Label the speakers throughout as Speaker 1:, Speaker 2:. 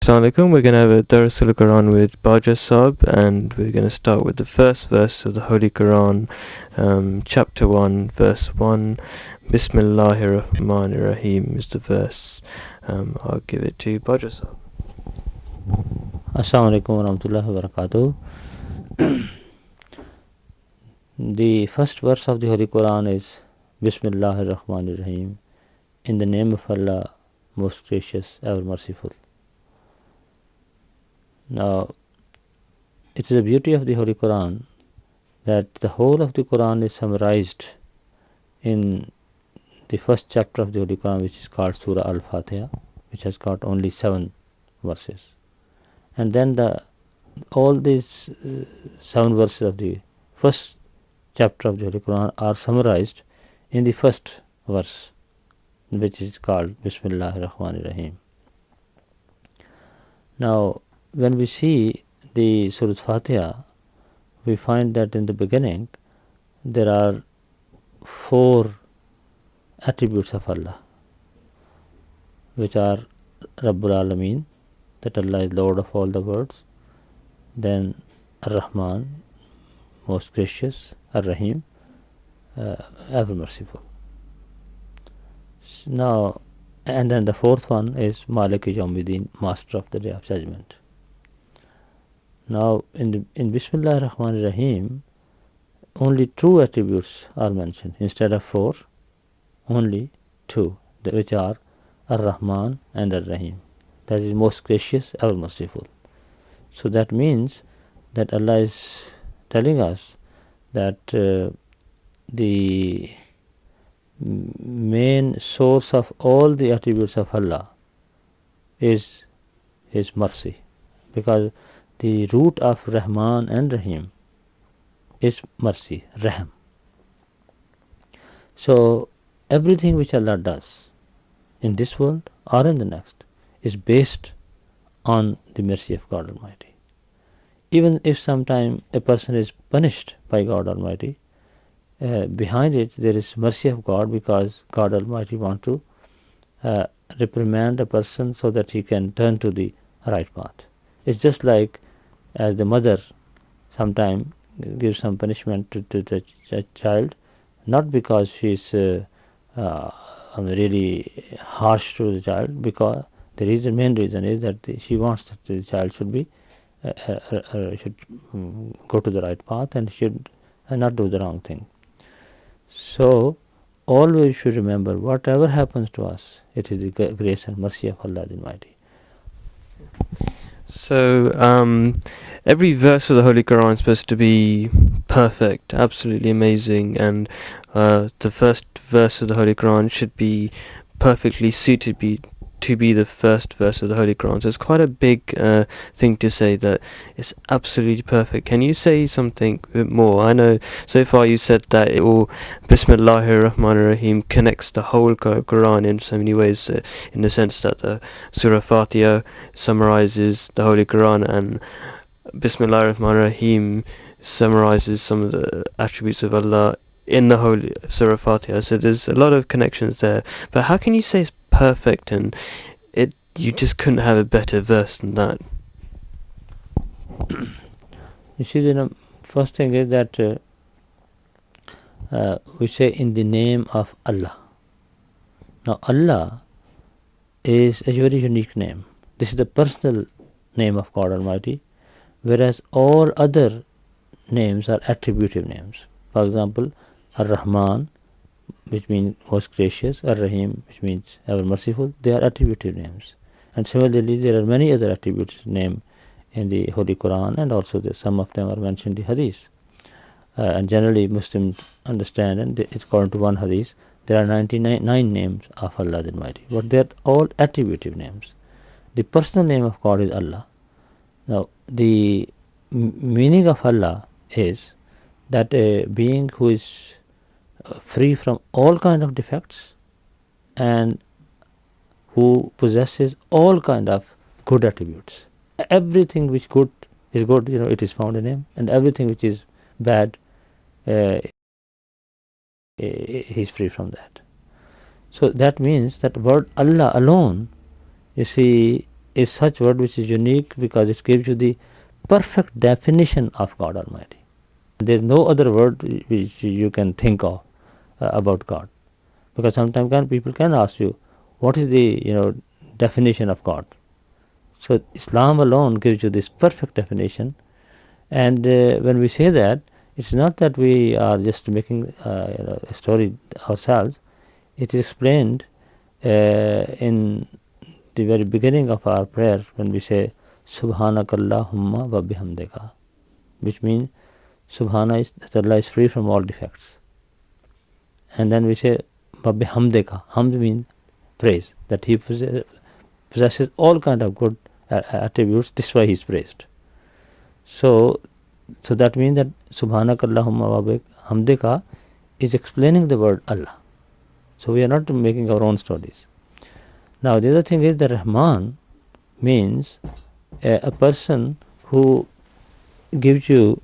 Speaker 1: Assalamu alaikum. We're going to have a Dars al-Quran with Baja Sahib, and we're going to start with the first verse of the Holy Quran, chapter 1, verse 1. Bismillahir Rahmanir Rahim is the verse. I'll give it to Baja Sahib.
Speaker 2: Assalamu alaikum warahmatullahi wabarakatuh. The first verse of the Holy Quran is Bismillahir Rahmanir Rahim, in the name of Allah, most gracious, ever merciful. Now, it is the beauty of the Holy Quran that the whole of the Quran is summarized in the first chapter of the Holy Quran, which is called Surah Al-Fatiha, which has got only 7 verses. And then all these 7 verses of the first chapter of the Holy Quran are summarized in the first verse, which is called Bismillahir Rahmanir Rahim. Now, when we see the Surah Fatiha, we find that in the beginning there are 4 attributes of Allah, which are Rabbul Alameen, that Allah is Lord of all the worlds, then Ar-Rahman, most gracious, Ar-Rahim, ever merciful. Now, and then the fourth one is Malik Yawmiddin, master of the day of judgment. Now, in Bismillah ar-Rahman ar-Rahim, only 2 attributes are mentioned instead of 4, only 2, which are Ar-Rahman and Ar-Rahim, that is most gracious, ever merciful. So that means that Allah is telling us that the main source of all the attributes of Allah is His mercy, because the root of Rahman and Rahim is mercy, Rahm. So everything which Allah does in this world or in the next is based on the mercy of God Almighty. Even if sometime a person is punished by God Almighty, behind it there is mercy of God, because God Almighty wants to reprimand a person so that he can turn to the right path. It's just like as the mother sometime gives some punishment to the child, not because she is really harsh to the child, because the main reason is that she wants that the child should be should go to the right path and should not do the wrong thing. So always we should remember, whatever happens to us, it is the grace and mercy of Allah the Almighty.
Speaker 1: So, every verse of the Holy Quran is supposed to be perfect, absolutely amazing, and the first verse of the Holy Quran should be perfectly suited to be the first verse of the Holy Quran. So it's quite a big thing to say that it's absolutely perfect. Can you say something a bit more? I know so far you said that it will Bismillahir Rahmanir Rahim connects the whole Quran in so many ways, in the sense that the Surah Fatiha summarizes the Holy Quran, and Bismillahir Rahmanir Rahim summarizes some of the attributes of Allah in the Holy Surah Fatiha. So there's a lot of connections there. But how can you say it's perfect and you just couldn't have a better verse than that?
Speaker 2: You see, the first thing is that we say in the name of Allah. Now Allah is a very unique name. This is the personal name of God Almighty, whereas all other names are attributive names. For example, Ar-Rahman, which means most gracious, Ar-Rahim, which means ever merciful, they are attributive names. And similarly, there are many other attributes named in the Holy Quran, and also some of them are mentioned in the Hadith. And generally Muslims understand, and according to one Hadith, there are 99 names of Allah the Almighty, but they are all attributive names. The personal name of God is Allah. Now, the meaning of Allah is that a being who is free from all kind of defects and who possesses all kind of good attributes. Everything which good is good, it is found in him, and everything which is bad, he is free from that. So that means that word Allah alone, you see, is such word which is unique because it gives you the perfect definition of God Almighty. There is no other word which you can think of about God, because sometimes people can ask you, what is the definition of God? So Islam alone gives you this perfect definition, and when we say that, it's not that we are just making a story ourselves. It is explained in the very beginning of our prayer when we say Subhanakallahumma wa bihamdika, which means Subhana is that Allah is free from all defects. And then we say wa bihamdika. Hamd means praise, that He possesses all kind of good attributes. This is why He is praised. So that means that Subhanakallahumma wa bihamdika is explaining the word Allah. So we are not making our own stories. Now the other thing is that Rahman means a person who gives you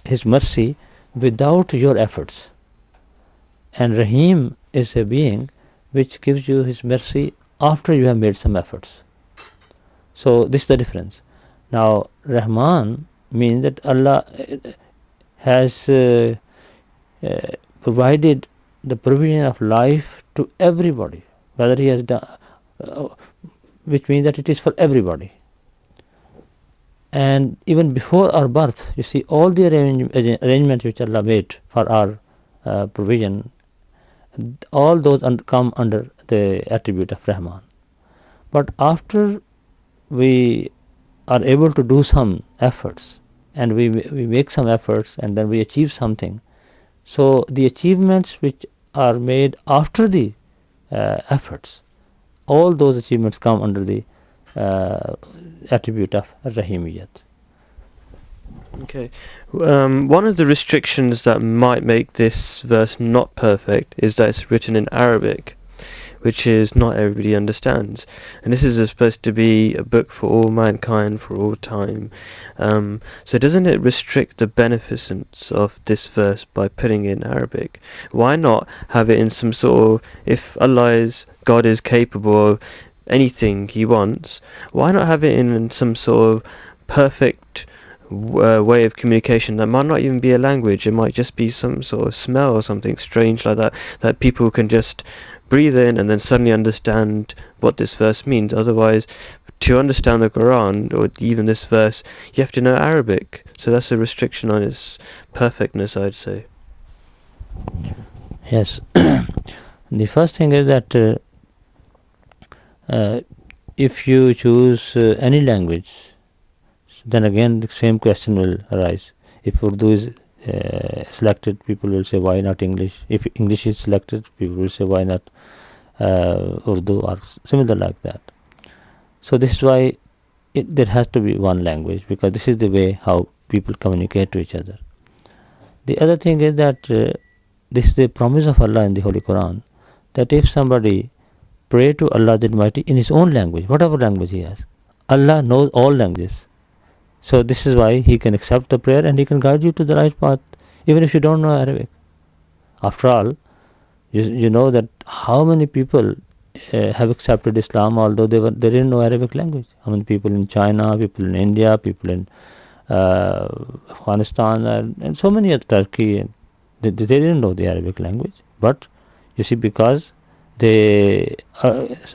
Speaker 2: his mercy without your efforts, and Rahim is a being which gives you his mercy after you have made some efforts. So this is the difference. Now Rahman means that Allah has provided the provision of life to everybody, whether He has done, which means that it is for everybody. And even before our birth, you see, all the arrangements which Allah made for our provision, all those come under the attribute of Rahman. But after we are able to do some efforts, and we make some efforts, and then we achieve something, so the achievements which are made after the efforts, all those achievements come under the attribute of Rahimiyat.
Speaker 1: Okay. One of the restrictions that might make this verse not perfect is that it's written in Arabic, which is not everybody understands. And this is supposed to be a book for all mankind, for all time. So doesn't it restrict the beneficence of this verse by putting it in Arabic? Why not have it in some sort of, if God is capable of anything He wants, why not have it in some sort of perfect way of communication that might not even be a language? It might just be some sort of smell or something strange like that people can just breathe in and then suddenly understand what this verse means. Otherwise, to understand the Quran or even this verse, you have to know Arabic. So that's a restriction on its perfectness, I'd say.
Speaker 2: Yes. The first thing is that if you choose any language, then again the same question will arise. If Urdu is selected, people will say, why not English? If English is selected, people will say, why not Urdu, or similar like that. So this is why there has to be one language, because this is the way how people communicate to each other. The other thing is that this is the promise of Allah in the Holy Quran, that if somebody pray to Allah the Almighty in his own language, whatever language he has, Allah knows all languages. So this is why He can accept the prayer and He can guide you to the right path, even if you don't know Arabic. After all, you know that how many people have accepted Islam although they didn't know Arabic language. How many people in China, people in India, people in Afghanistan, and so many at Turkey, they didn't know the Arabic language. But you see, because they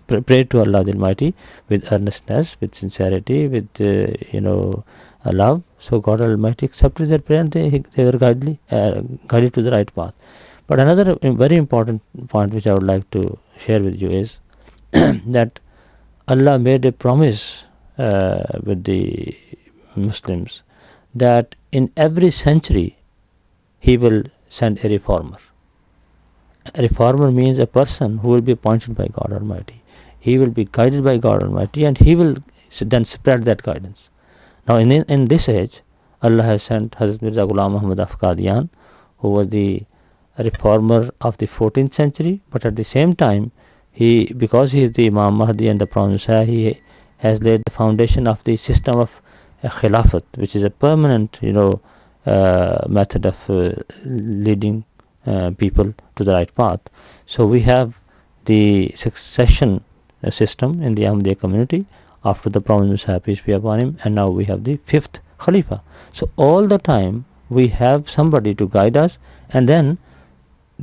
Speaker 2: prayed to Allah the Almighty with earnestness, with sincerity, with love, so God Almighty accepted their prayer and they were guided to the right path. But another very important point which I would like to share with you is that Allah made a promise with the Muslims that in every century He will send a reformer. A reformer means a person who will be appointed by God Almighty. He will be guided by God Almighty, and he will then spread that guidance. Now in this age, Allah has sent Hazrat Mirza Ghulam Muhammad of Qadian, who was the reformer of the 14th century, but at the same time, because he is the Imam Mahdi and the Prophet, he has laid the foundation of the system of Khilafat, which is a permanent method of leading people to the right path. So we have the succession system in the Ahmadiyya community. after the Prophet Musa, peace be upon him, and now we have the 5th Khalifa. So all the time we have somebody to guide us, and then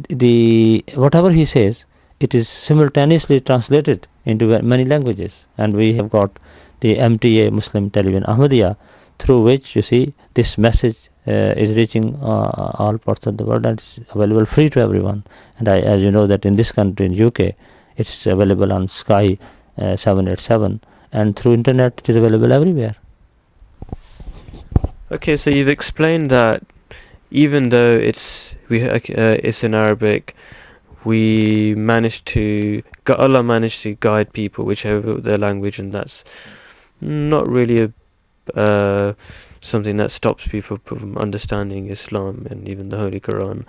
Speaker 2: the whatever he says, it is simultaneously translated into many languages, and we have got the MTA, Muslim Television Ahmadiyya, through which you see this message is reaching all parts of the world, and it's available free to everyone. And as you know that in this country, in UK, it's available on Sky 787, and through internet it is available everywhere.
Speaker 1: Okay, so you've explained that even though it's in Arabic, Allah managed to guide people whichever their language, and that's not really something that stops people from understanding Islam and even the Holy Quran.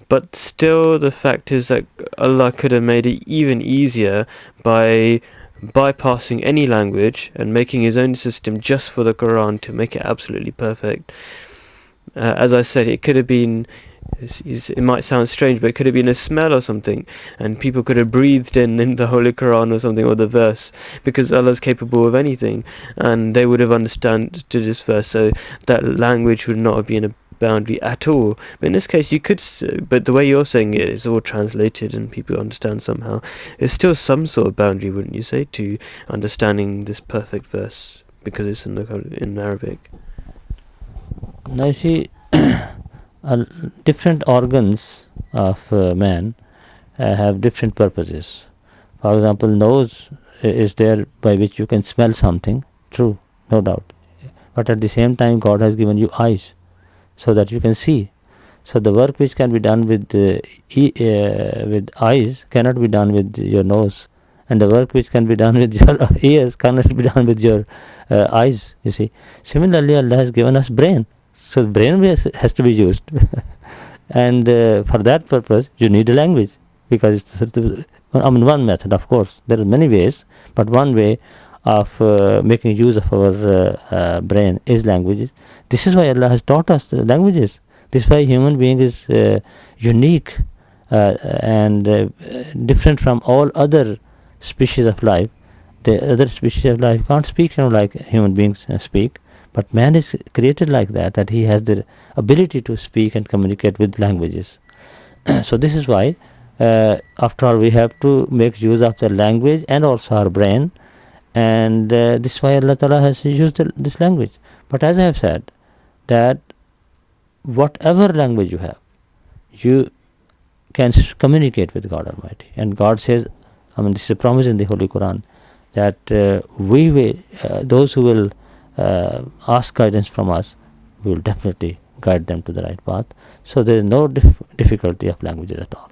Speaker 1: But still, the fact is that Allah could have made it even easier by bypassing any language and making his own system just for the Quran to make it absolutely perfect. As I said, it could have been, it might sound strange, but it could have been a smell or something, and people could have breathed in the Holy Quran or something, or the verse, because Allah's capable of anything, and they would have understood this verse, so that language would not have been a boundary at all. But in this case, you could, but the way you're saying it is all translated and people understand somehow. There's still some sort of boundary, wouldn't you say, to understanding this perfect verse, because it's in Arabic?
Speaker 2: Now you see, different organs of man have different purposes. For example, nose is there by which you can smell something, true, no doubt. But at the same time, God has given you eyes so that you can see. So the work which can be done with eyes cannot be done with your nose, and the work which can be done with your ears cannot be done with your eyes, you see. Similarly, Allah has given us brain. So the brain has to be used. And for that purpose, you need a language, because it's one method, of course. There are many ways, but one way of making use of our brain is languages. This is why Allah has taught us the languages. This is why human being is unique and different from all other species of life. The other species of life can't speak like human beings speak. But man is created like that he has the ability to speak and communicate with languages. So this is why, after all, we have to make use of the language and also our brain, and this is why Allah Ta'ala has used this language. But as I have said, that whatever language you have, you can communicate with God Almighty. And God says, this is a promise in the Holy Quran, that we will, those who will ask guidance from us, we will definitely guide them to the right path. So there is no difficulty of languages at all.